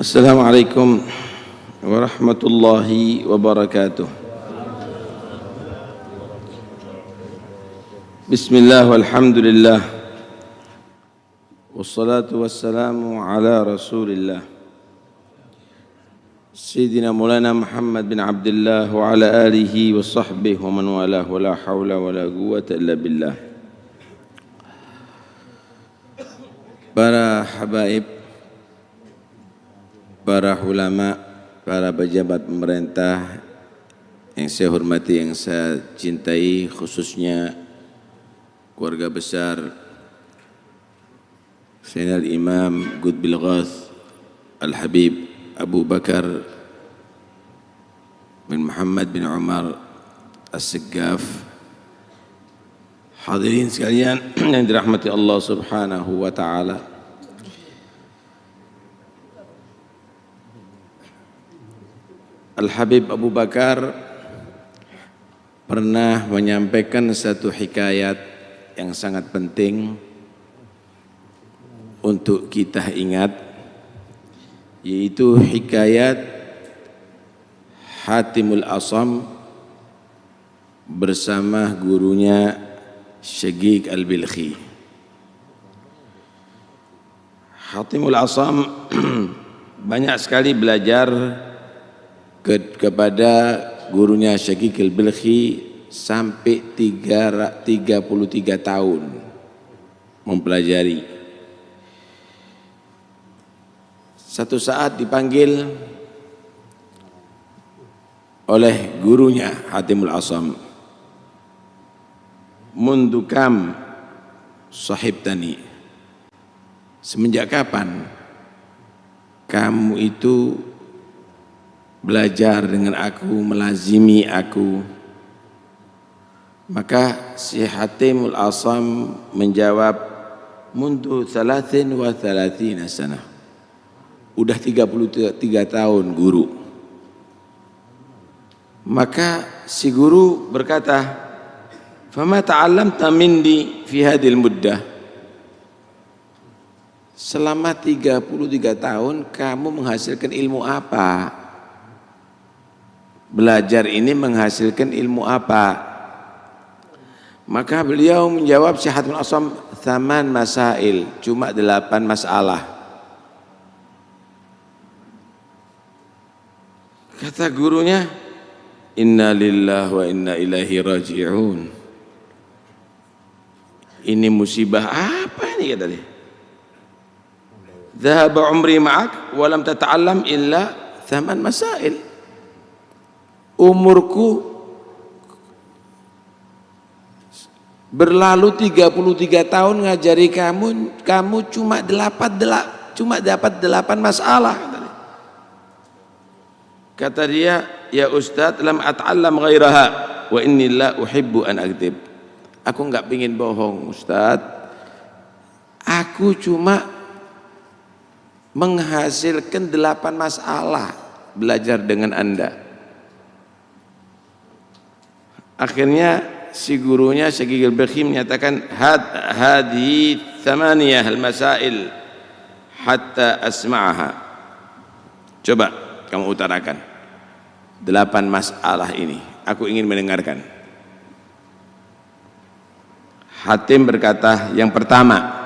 Assalamualaikum warahmatullahi wabarakatuh. Bismillah walhamdulillah wassalatu wassalamu ala rasulillah Sayyidina Maulana Muhammad bin Abdullah wa ala alihi wa sahbihi wa man walah wa la hawla wa la quwwata illa billah. Para habaib, para ulama, para pejabat pemerintah yang saya hormati, yang saya cintai, khususnya keluarga besar Sayyidina Al-Imam Qutbil Ghath Al-Habib Abu Bakar bin Muhammad bin Umar As-Segaf, hadirin sekalian yang dirahmati Allah Subhanahu wa taala. Al-Habib Abu Bakar pernah menyampaikan satu hikayat yang sangat penting untuk kita ingat, yaitu hikayat Hatimul Asam bersama gurunya Syaqiq Al-Bilkhi. Hatimul Asam banyak sekali belajar kepada gurunya Syaqiq Al-Bilkhi sampai 33 tahun mempelajari. Satu saat dipanggil oleh gurunya Hatimul Asam, "Mundu kam sahibtani?" Semenjak kapan kamu itu belajar dengan aku, melazimi aku? Maka si Hatimul Asam menjawab, "Mundu 33 sana." Udah 33 tahun guru. Maka si guru berkata, "Fama ta'allamta minni fi hadhil muddah?" Selama 33 tahun kamu menghasilkan ilmu apa? Belajar ini menghasilkan ilmu apa? Maka beliau menjawab, si Hatimul Asam, "Thaman masail," cuma 8 masalah. Kata gurunya, "Inna lillahi wa inna ilaihi raji'un." Ini musibah apa ini, kata dia. "Dhahaba umri ma'ak wa lam tata'allam illa 8 masail." Umurku berlalu 33 tahun ngajari kamu cuma dapat 8 masalah. Kata dia, "Ya Ustadz, lam at'allam ghairaha wa inni la uhibbu an akdzib." Aku enggak pingin bohong, Ustadz. Aku cuma menghasilkan 8 masalah belajar dengan Anda. Akhirnya si gurunya Syaqiq Al-Bilkhi menyatakan, "Hadhi 8 al-masail hatta asma'aha." Coba kamu utarakan 8 masalah ini, aku ingin mendengarkan. Hatim berkata, yang pertama,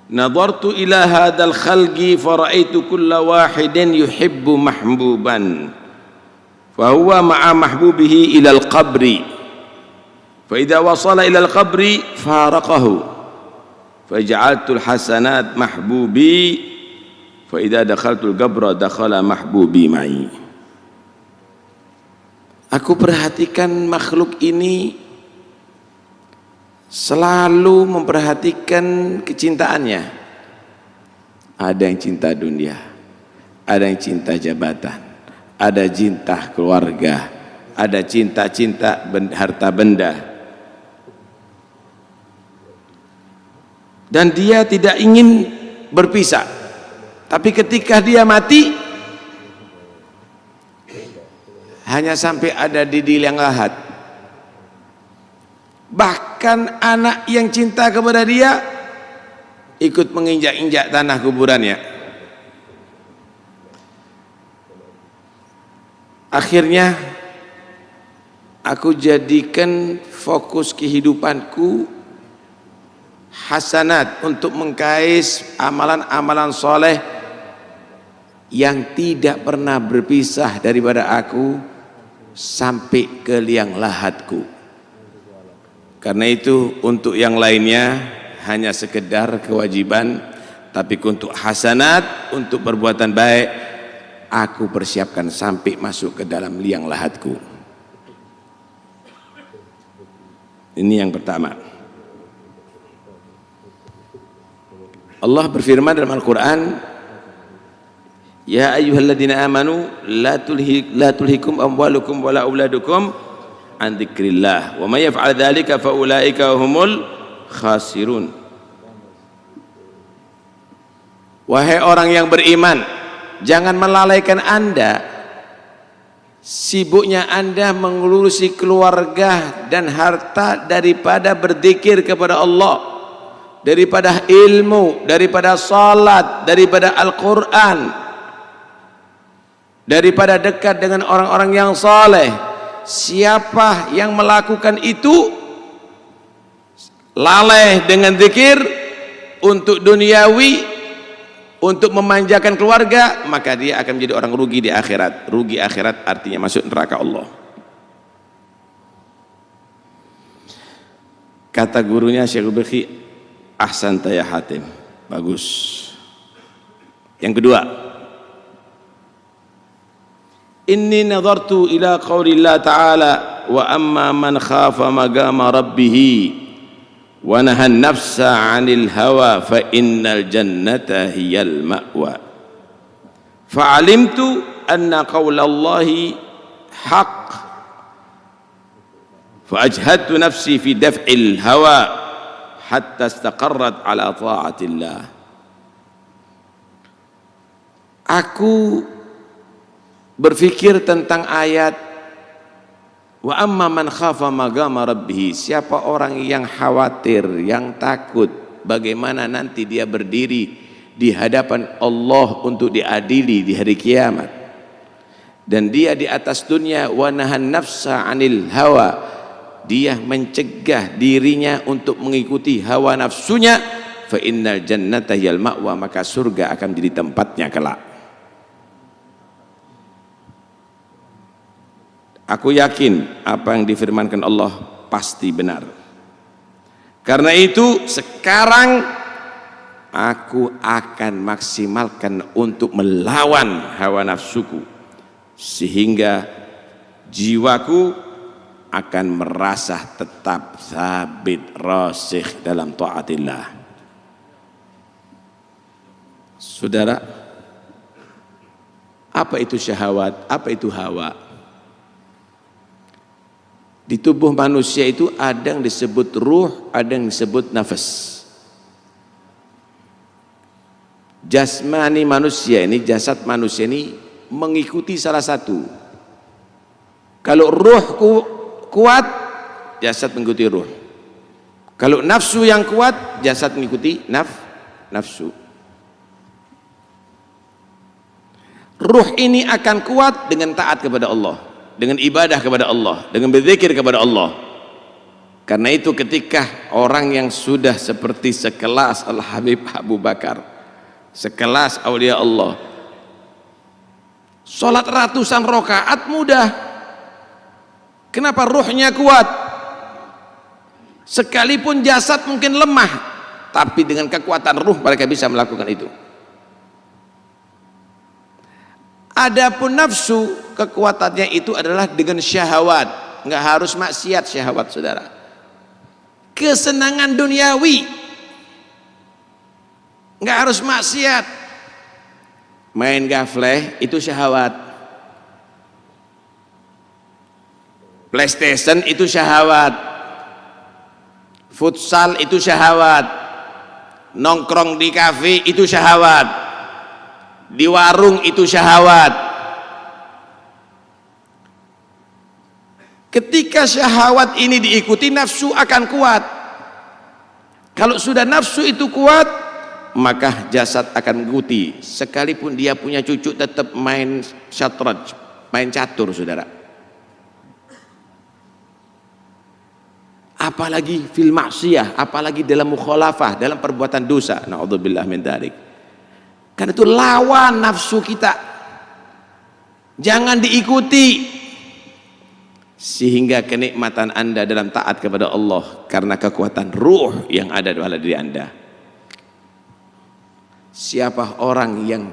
"Nadartu ila hadzal khalqi fara'aitu kulla wahidin yuhibbu mahbuban fa huwa ma'a mahbubihi ila al-qabri fa idza wasala ila al-qabri faraqahu fa ja'altu al-hasanat mahbubi fa idza dakhaltul qabra dakhala mahbubi ma'i." Aku perhatikan makhluk ini selalu memperhatikan kecintaannya. Ada yang cinta dunia, ada yang cinta jabatan, ada cinta keluarga, ada cinta harta benda. Dan dia tidak ingin berpisah. Tapi ketika dia mati, hanya sampai ada di liang lahat. Bahkan anak yang cinta kepada dia ikut menginjak-injak tanah kuburannya. Akhirnya aku jadikan fokus kehidupanku hasanat, untuk mengkais amalan-amalan soleh yang tidak pernah berpisah daripada aku sampai ke liang lahatku. Karena itu untuk yang lainnya hanya sekedar kewajiban, tapi untuk hasanat, untuk perbuatan baik, aku persiapkan sampai masuk ke dalam liang lahatku. Ini yang pertama. Allah berfirman dalam Al-Quran, ya ayyuhalladzina amanu la tulhikum amwalukum wala auladukum an dzikrillah wa may yaf'al dzalika fa ulaika humul khasirun. Wahai orang yang beriman, jangan melalaikan Anda, sibuknya Anda mengurusi keluarga dan harta daripada berzikir kepada Allah, daripada ilmu, daripada salat, daripada Al-Quran, daripada dekat dengan orang-orang yang saleh. Siapa yang melakukan itu, lalai dengan zikir untuk duniawi, untuk memanjakan keluarga, maka dia akan menjadi orang rugi di akhirat. Rugi akhirat artinya masuk neraka Allah. Kata gurunya Syekh Ubekhi, ahsanta ya Hatim, bagus. Yang kedua, inni nadartu ila qaulillah ta'ala wa amma man khafa maqama rabbih wa nahan nafsa 'anil hawa fa innal jannata hiyal ma'wa. Fa'alimtu anna qaulallahi haqq fa ajhadtu nafsi fi daf'il hawa hatta istaqarrat ala ta'atillah. Aku berfikir tentang ayat wa amma man khafa maqama rabbih, siapa orang yang khawatir, yang takut bagaimana nanti dia berdiri di hadapan Allah untuk diadili di hari kiamat, dan dia di atas dunia wa nahan nafsa 'anil hawa, dia mencegah dirinya untuk mengikuti hawa nafsunya, fa innal jannata hiyal ma'wa, maka surga akan menjadi tempatnya kelak. Aku yakin apa yang difirmankan Allah pasti benar. Karena itu sekarang aku akan maksimalkan untuk melawan hawa nafsuku, sehingga jiwaku akan merasa tetap sabit rasikh dalam taatillah. Saudara, apa itu syahwat? Apa itu hawa? Di tubuh manusia itu ada yang disebut ruh, ada yang disebut nafas. Jasmani manusia ini, jasad manusia ini mengikuti salah satu. Kalau ruh kuat, jasad mengikuti ruh. Kalau nafsu yang kuat, jasad mengikuti nafsu. Ruh ini akan kuat dengan taat kepada Allah, dengan ibadah kepada Allah, dengan berzikir kepada Allah. Karena itu ketika orang yang sudah seperti sekelas Al-Habib Abu Bakar, sekelas aulia Allah, sholat ratusan rakaat mudah. Kenapa? Ruhnya kuat. Sekalipun jasad mungkin lemah, tapi dengan kekuatan ruh mereka bisa melakukan itu. Adapun nafsu, kekuatannya itu adalah dengan syahwat. Nggak harus maksiat syahwat, saudara. Kesenangan duniawi, nggak harus maksiat. Main gafleh itu syahwat. PlayStation itu syahwat, futsal itu syahwat, nongkrong di kafe itu syahwat, di warung itu syahwat. Ketika syahwat ini diikuti, nafsu akan kuat. Kalau sudah nafsu itu kuat, maka jasad akan mengikuti. Sekalipun dia punya cucu, tetap main syatranj, main catur, saudara. Apalagi fil maksiyah, apalagi dalam mukhalafah, dalam perbuatan dosa. Na'udzubillah min dzalik. Karena itu lawan nafsu kita, jangan diikuti, sehingga kenikmatan Anda dalam taat kepada Allah karena kekuatan ruh yang ada dalam diri Anda. Siapa orang yang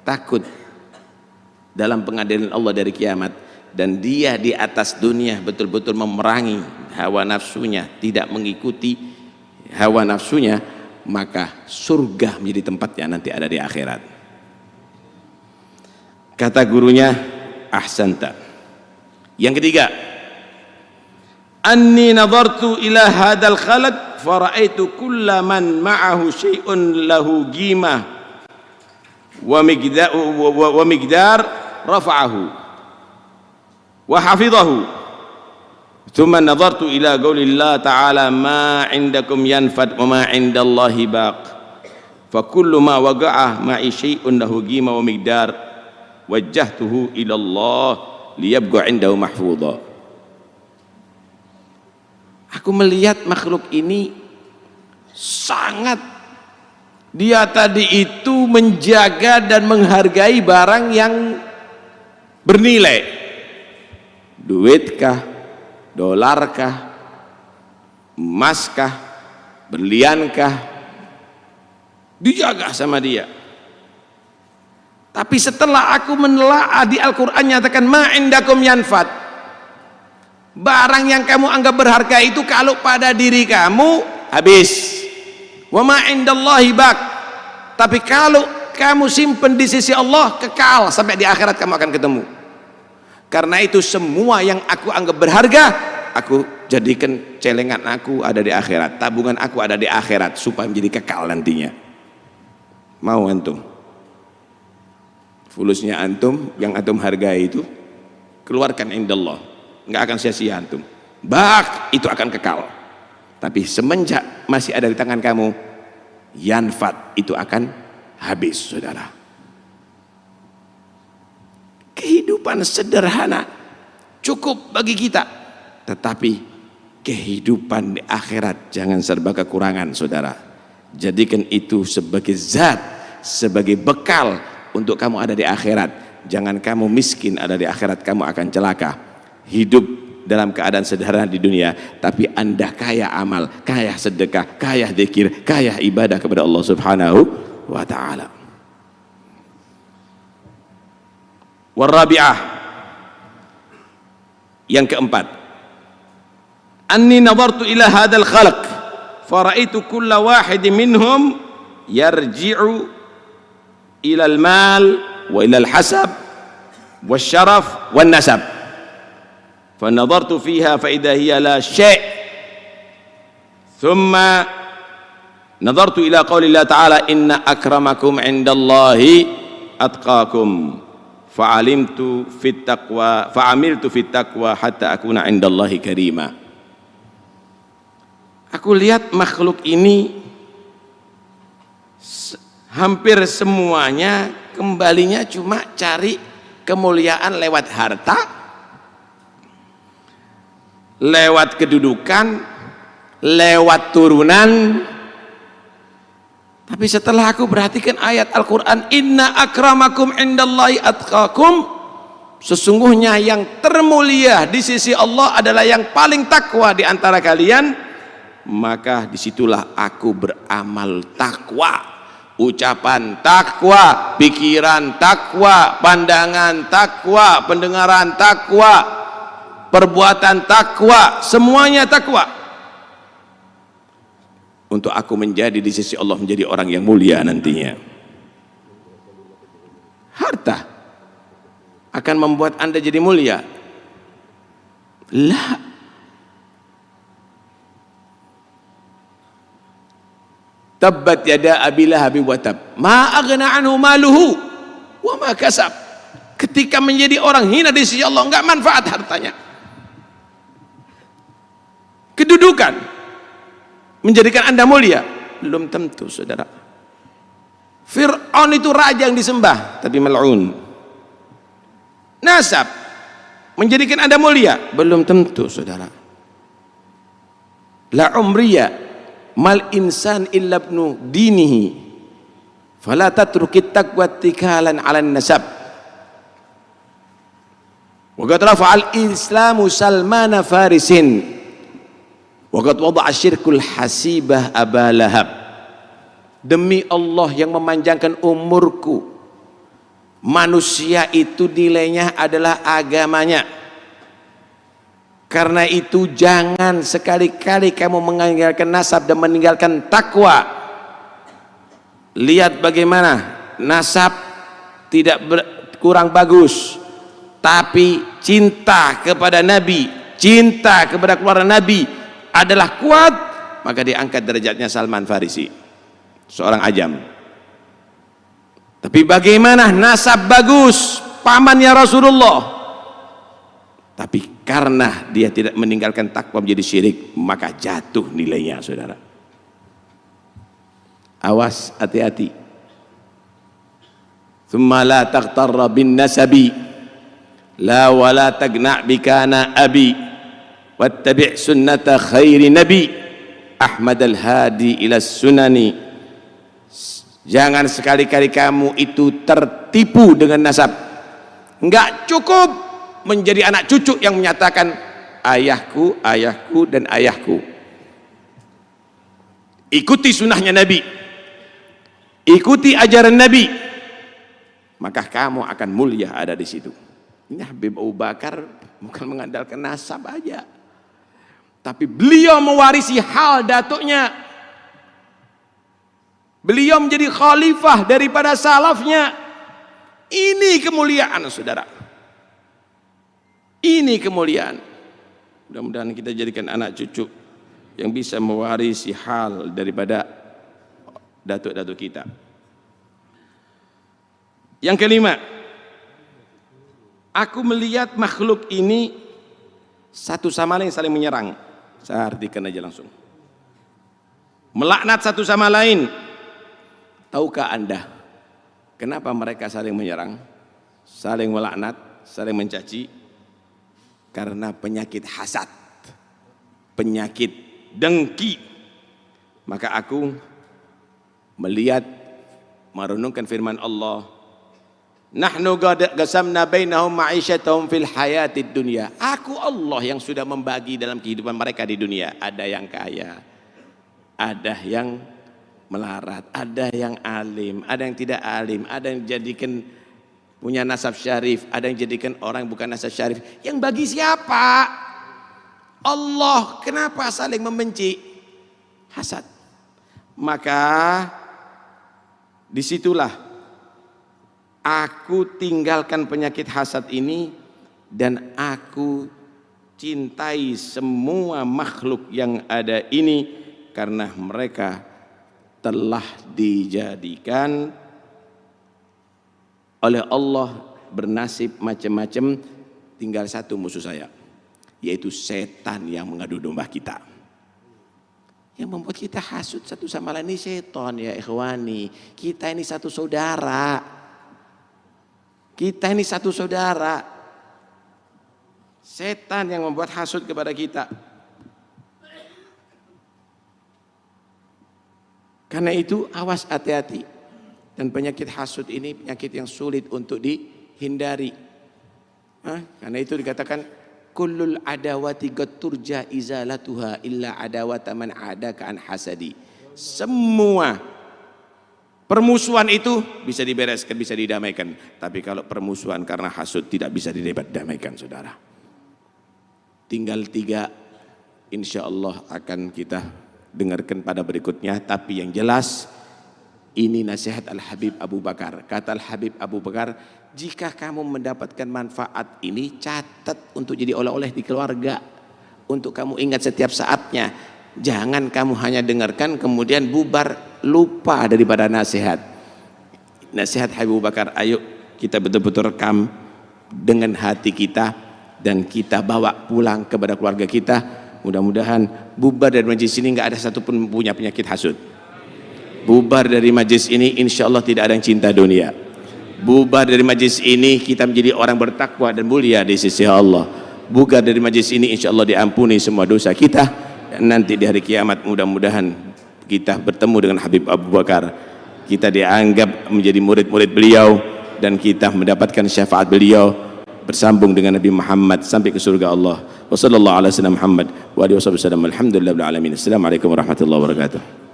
takut dalam pengadilan Allah dari kiamat, dan dia di atas dunia betul-betul memerangi hawa nafsunya, tidak mengikuti hawa nafsunya, maka surga menjadi tempatnya nanti ada di akhirat. Kata gurunya, ahsanta. Yang ketiga, anni nadartu ila hadal khalq fara'aitu kulla man ma'ahu syai'un lahu qimah wa miqdar rafa'ahu wa hafizahu. Thumma nadartu ila qaulillah ta'ala ma 'indakum yanfad wa ma 'indallahi baq. Fa kullu ma waqa'a ma'i syai'un lahu qimah wa miqdar wajjahtuhu ila Allah liyabqa 'indahu mahfudha. Aku melihat makhluk ini sangat, dia tadi itu menjaga dan menghargai barang yang bernilai. Duitkah, dolarkah, emaskah, berliankah, dijaga sama dia. Tapi setelah aku menelaah di Al-Quran nyatakan ma indakum yanfad, barang yang kamu anggap berharga itu kalau pada diri kamu habis, wa ma indallahi baq, tapi kalau kamu simpen di sisi Allah kekal sampai di akhirat kamu akan ketemu. Karena itu semua yang aku anggap berharga aku jadikan celengan aku ada di akhirat, tabungan aku ada di akhirat supaya menjadi kekal nantinya. Mau antum? Fulusnya antum yang antum hargai itu keluarkan indallah, nggak akan sia-sia antum. Bak itu akan kekal. Tapi semenjak masih ada di tangan kamu, yanfat itu akan habis, saudara. Kehidupan sederhana cukup bagi kita, tetapi kehidupan di akhirat jangan serba kekurangan, saudara. Jadikan itu sebagai zat, sebagai bekal untuk kamu ada di akhirat. Jangan kamu miskin ada di akhirat, kamu akan celaka. Hidup dalam keadaan sederhana di dunia, tapi Anda kaya amal, kaya sedekah, kaya zikir, kaya ibadah kepada Allah Subhanahu wa ta'ala. Warabi'ah, yang keempat, anni nadartu ila hadal khalq faraitu kulla wahidin minhum yarji'u ila al-mal wa ila al-hasab wa syaraf wa nasab. فنظرت فيها فإذا هي لا شيء ثم نظرت إلى قول الله تعالى إن أكرمكم عند الله أتقاكم فعملت في التقوى حتى أكون عند الله كريما. Aku lihat makhluk ini hampir semuanya kembalinya cuma cari kemuliaan lewat harta, lewat kedudukan, lewat turunan. Tapi setelah aku perhatikan ayat Al-Quran, inna akramakum indallahi atqakum, sesungguhnya yang termulia di sisi Allah adalah yang paling takwa di antara kalian, maka disitulah aku beramal takwa, ucapan takwa, pikiran takwa, pandangan takwa, pendengaran takwa, perbuatan takwa, semuanya takwa, untuk aku menjadi di sisi Allah menjadi orang yang mulia nantinya. Harta akan membuat Anda jadi mulia? La. Tabbat yada abi lahabin wa tab ma aghna anhu maluhu wa ma kasab. Ketika menjadi orang hina di sisi Allah, enggak manfaat hartanya. Kedudukan menjadikan Anda mulia? Belum tentu, saudara. Fir'aun itu raja yang disembah tapi mal'un. Nasab menjadikan Anda mulia? Belum tentu, saudara. La umriya mal insan illa ibnu dinihi fala tatrukit taqwa tikalan 'alan nasab. Wa qad rafa'al islamu Salman Farisin wa qad wada'a syirkul hasibah Aba Lahab. Demi Allah yang memanjangkan umurku, manusia itu nilainya adalah agamanya. Karena itu jangan sekali-kali kamu meninggalkan nasab dan meninggalkan takwa. Lihat bagaimana nasab tidak kurang bagus, tapi cinta kepada Nabi, cinta kepada keluarga Nabi adalah kuat, maka diangkat derajatnya Salman Farisi, seorang ajam. Tapi bagaimana nasab bagus, pamannya Rasulullah, tapi karena dia tidak meninggalkan takwa menjadi syirik, maka jatuh nilainya, saudara. Awas, hati-hati. Thumma la taghtarra bin nasabi la wala tagna' bikana abi wattabi' sunnata khairi nabi Ahmad al-Hadi ila sunani. Jangan sekali-kali kamu itu tertipu dengan nasab. Enggak cukup menjadi anak cucu yang menyatakan ayahku, ayahku, dan ayahku. Ikuti sunnahnya Nabi, ikuti ajaran Nabi, maka kamu akan mulia ada di situ. Ini Habib Abu Bakar bukan mengandalkan nasab aja, tapi beliau mewarisi hal datuknya. Beliau menjadi khalifah daripada salafnya. Ini kemuliaan, saudara. Ini kemuliaan. Mudah-mudahan kita jadikan anak cucu yang bisa mewarisi hal daripada datuk-datuk kita. Yang kelima, aku melihat makhluk ini satu sama lain saling menyerang. Saya artikan aja langsung. Melaknat satu sama lain. Tahukah Anda kenapa mereka saling menyerang, saling melaknat, saling mencaci? Karena penyakit hasad, penyakit dengki. Maka aku melihat, merenungkan firman Allah, nahnu qasamna bainahum ma'isyatahum fil hayatid dunya. Aku Allah yang sudah membagi dalam kehidupan mereka di dunia. Ada yang kaya, ada yang melarat, ada yang alim, ada yang tidak alim, ada yang jadikan punya nasab syarif, ada yang jadikan orang bukan nasab syarif. Yang bagi siapa? Allah. Kenapa saling membenci? Hasad. Maka disitulah aku tinggalkan penyakit hasad ini dan aku cintai semua makhluk yang ada ini karena mereka telah dijadikan oleh Allah bernasib macam-macam. Tinggal satu musuh saya, yaitu setan yang mengadu domba kita. Yang membuat kita hasut satu sama lain ini setan, ya ikhwani. Kita ini satu saudara. Kita ini satu saudara. Setan yang membuat hasut kepada kita. Karena itu awas, hati-hati. Dan penyakit hasud ini penyakit yang sulit untuk dihindari. Karena itu dikatakan kullul adawati qad turja izalatuha illa adawata man adaka an hasadi. Semua permusuhan itu bisa dibereskan, bisa didamaikan. Tapi kalau permusuhan karena hasud tidak bisa didamaikan, saudara. Tinggal 3, insya Allah akan kita dengarkan pada berikutnya. Tapi yang jelas ini nasihat Al-Habib Abu Bakar. Kata Al-Habib Abu Bakar, jika kamu mendapatkan manfaat ini, catat untuk jadi oleh-oleh di keluarga, untuk kamu ingat setiap saatnya. Jangan kamu hanya dengarkan kemudian bubar, lupa daripada nasihat. Nasihat Habib Abu Bakar, ayo kita betul-betul rekam dengan hati kita dan kita bawa pulang kepada keluarga kita. Mudah-mudahan bubar dari majlis ini nggak ada satupun punya penyakit hasud. Bubar dari majlis ini insya Allah tidak ada yang cinta dunia. bubar dari majlis ini kita menjadi orang bertakwa dan mulia di sisi Allah. Bubar dari majlis ini insya Allah diampuni semua dosa kita, dan nanti di hari kiamat mudah-mudahan kita bertemu dengan Habib Abu Bakar, kita dianggap menjadi murid-murid beliau, dan kita mendapatkan syafaat beliau, bersambung dengan Nabi Muhammad sampai ke surga Allah. Wassallallahu ala sayyidina Muhammad wa alihi wasallam. Alhamdulillahil alamin. Assalamualaikum warahmatullahi wabarakatuh.